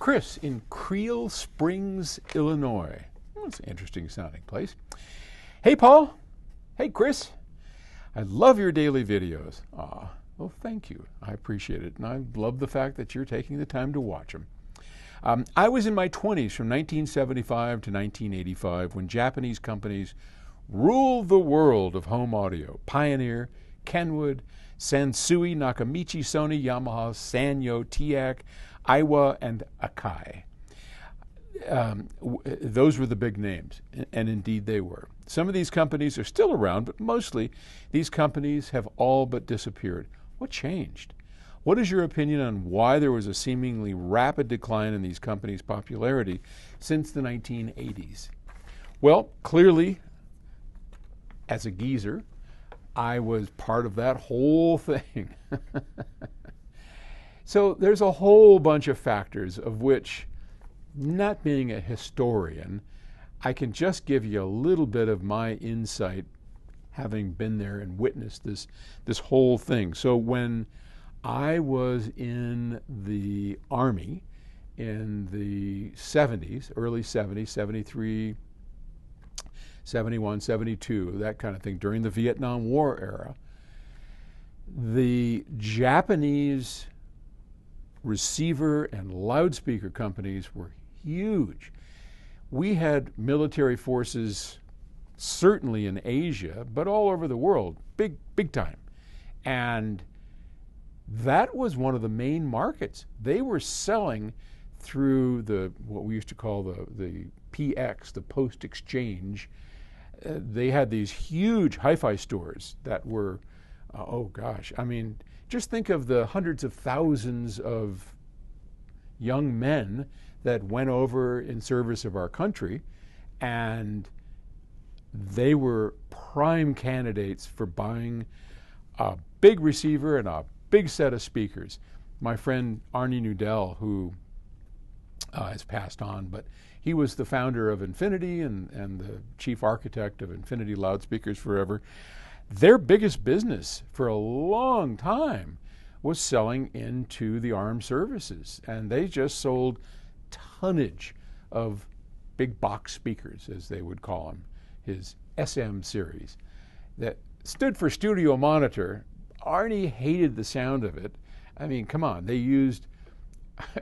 Chris in Creel Springs, Illinois. Well, it's an interesting sounding place. Hey, Paul. Hey, Chris. I love your daily videos. Well, thank you. I appreciate it. And I love the fact that you're taking the time to watch them. I was in my 20s from 1975 to 1985 when Japanese companies ruled the world of home audio. Pioneer, Kenwood, Sansui, Nakamichi, Sony, Yamaha, Sanyo, TIAC, Aiwa, and Akai. Those were the big names, and indeed they were. Some of these companies are still around, but mostly these companies have all but disappeared. What changed? What is your opinion on why there was a seemingly rapid decline in these companies' popularity since the 1980s? Well, clearly, as a geezer, I was part of that whole thing. So there's a whole bunch of factors of which, not being a historian, I can just give you a little bit of my insight, having been there and witnessed this whole thing. So when I was in the Army in the 70s, early 70s, 73, 71, 72, that kind of thing, during the Vietnam War era, the Japanese receiver and loudspeaker companies were huge. We had military forces certainly in Asia, but all over the world, big time. And that was one of the main markets. They were selling through what we used to call the PX, the post exchange. They had these huge HiFi stores that were, oh gosh, I mean, just think of the hundreds of thousands of young men that went over in service of our country, and they were prime candidates for buying a big receiver and a big set of speakers. My friend Arnie Nudell, who has passed on, but he was the founder of Infinity and the chief architect of Infinity Loudspeakers Forever. Their biggest business for a long time was selling into the armed services, and they just sold tonnage of big box speakers, as they would call them, his SM series, that stood for studio monitor. Arnie hated the sound of it. I mean, come on, they used,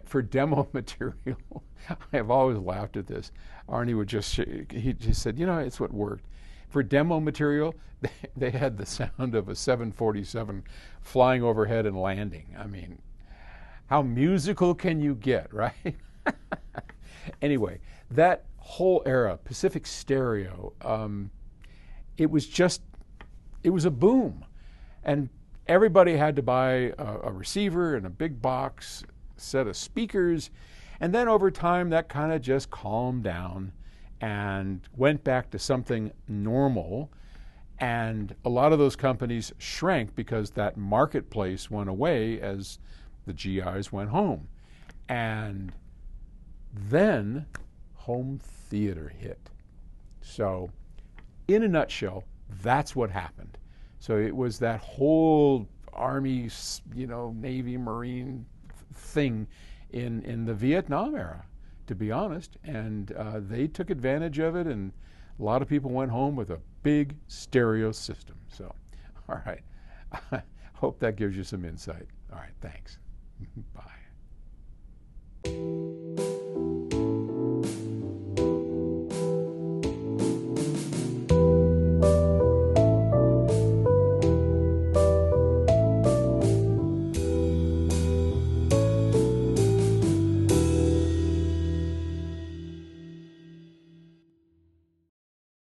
for demo material, I have always laughed at this. Arnie would he just said, you know, it's what worked. For demo material, they had the sound of a 747 flying overhead and landing. I mean, how musical can you get, right? Anyway, that whole era, Pacific Stereo, it was a boom. And everybody had to buy a receiver and a big box set of speakers. And then over time, that kind of just calmed down and went back to something normal. And a lot of those companies shrank because that marketplace went away as the GIs went home. And then home theater hit. So in a nutshell, that's what happened. So it was that whole Army, Navy, Marine thing in the Vietnam era, to be honest. And they took advantage of it, and a lot of people went home with a big stereo system. So, all right. Hope that gives you some insight. All right, thanks. Bye.